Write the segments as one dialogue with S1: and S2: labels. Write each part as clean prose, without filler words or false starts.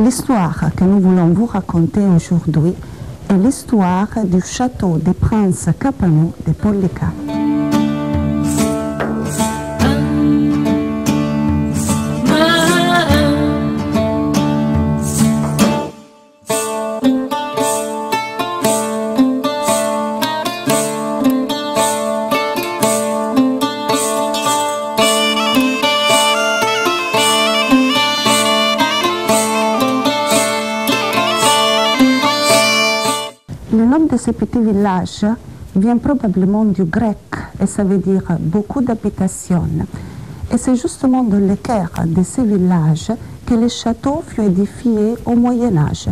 S1: L'histoire que nous voulons vous raconter aujourd'hui est l'histoire du château des princes Capano de Pollica. Le nom de ce petit village vient probablement du grec et ça veut dire beaucoup d'habitations. Et c'est justement dans le cœur de ce village que le château fut édifié au Moyen Âge.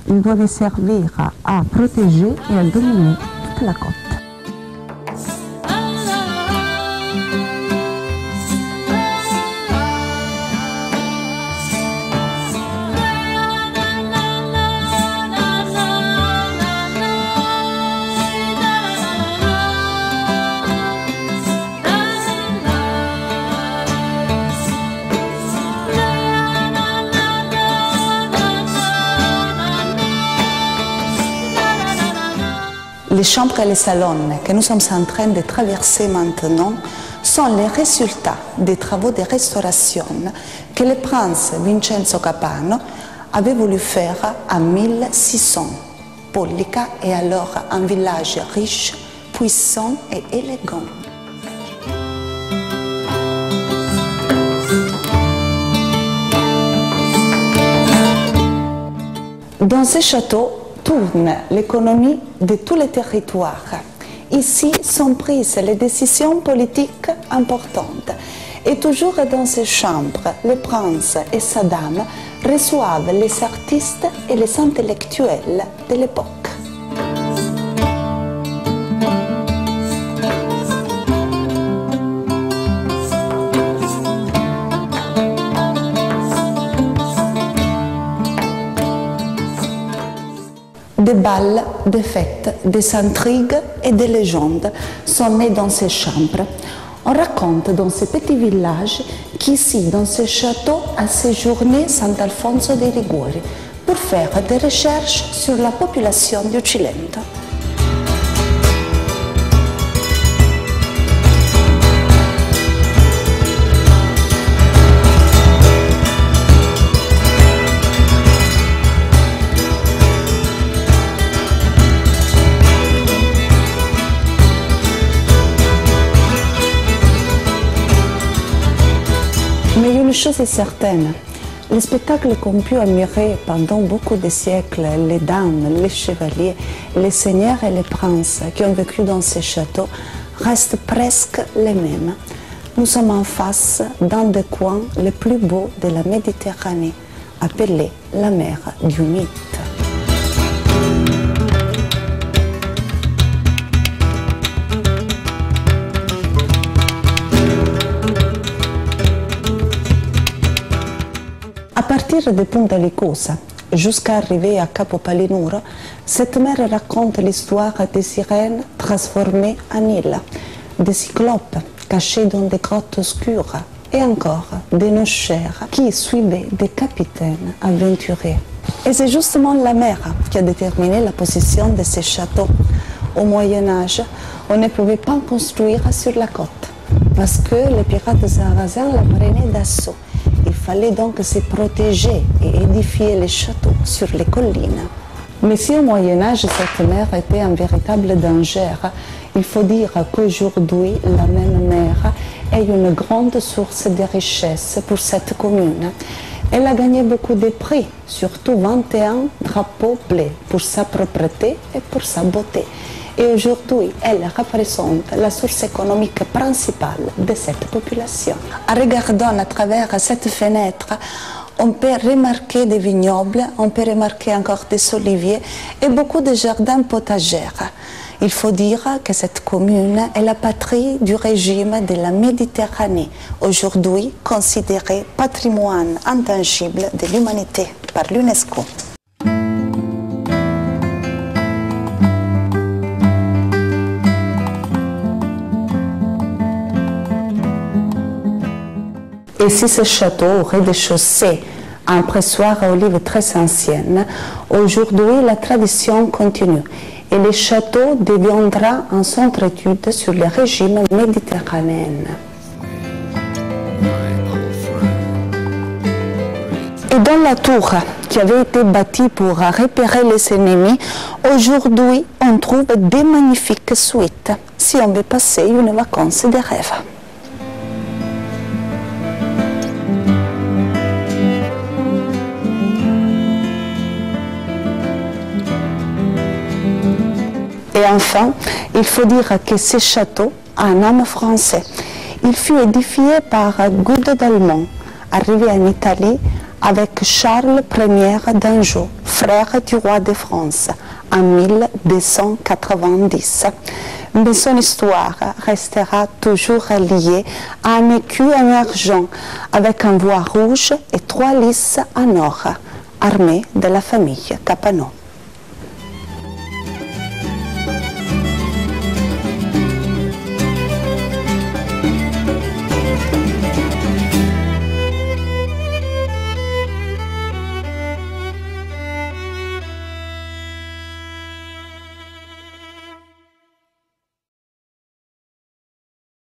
S1: Il devait servir à protéger et à dominer toute la côte. Les chambres et les salons que nous sommes en train de traverser maintenant sont les résultats des travaux de restauration que le prince Vincenzo Capano avait voulu faire en 1600. Pollica est alors un village riche, puissant et élégant. Dans ce château tourne l'économie de tous les territoires. Ici sont prises les décisions politiques importantes. Et toujours dans ces chambres, le prince et sa dame reçoivent les artistes et les intellectuels de l'époque. Des bals, des fêtes, des intrigues et des légendes sont nées dans ces chambres. On raconte dans ce petit village qu'ici, dans ce château, a séjourné Sant'Alfonso de Liguori pour faire des recherches sur la population du Cilento. Mais une chose est certaine, les spectacles qu'ont pu admirer pendant beaucoup de siècles les dames, les chevaliers, les seigneurs et les princes qui ont vécu dans ces châteaux restent presque les mêmes. Nous sommes en face d'un des coins les plus beaux de la Méditerranée, appelé la mer du Mythe. À partir de Punta Licusa jusqu'à arriver à Capo Palinuro, cette mer raconte l'histoire des sirènes transformées en îles, des cyclopes cachés dans des grottes obscures et encore des nochères qui suivaient des capitaines aventuriers. Et c'est justement la mer qui a déterminé la position de ces châteaux. Au Moyen Âge, on ne pouvait pas construire sur la côte parce que les pirates sarrasins la prenaient d'assaut. Il fallait donc se protéger et édifier les châteaux sur les collines. Mais si au Moyen-Âge cette mer était un véritable danger, il faut dire qu'aujourd'hui la même mer est une grande source de richesse pour cette commune. Elle a gagné beaucoup de prix, surtout 21 drapeaux bleus pour sa propreté et pour sa beauté. Et aujourd'hui, elle représente la source économique principale de cette population. En regardant à travers cette fenêtre, on peut remarquer des vignobles, on peut remarquer encore des oliviers et beaucoup de jardins potagers. Il faut dire que cette commune est la patrie du régime de la Méditerranée, aujourd'hui considérée patrimoine intangible de l'humanité par l'UNESCO. Et si ce château au rez-de-chaussée un pressoir à olives très ancien. Aujourd'hui, la tradition continue et le château deviendra un centre d'études sur le régime méditerranéen. Et dans la tour qui avait été bâtie pour repérer les ennemis, aujourd'hui on trouve des magnifiques suites si on veut passer une vacance de rêve. Et enfin, il faut dire que ce château a un âme français. Il fut édifié par Gude d'Almont, arrivé en Italie avec Charles Ier d'Anjou, frère du roi de France, en 1290. Mais son histoire restera toujours liée à un écu en argent avec un voile rouge et 3 lys en or, armés de la famille Capano.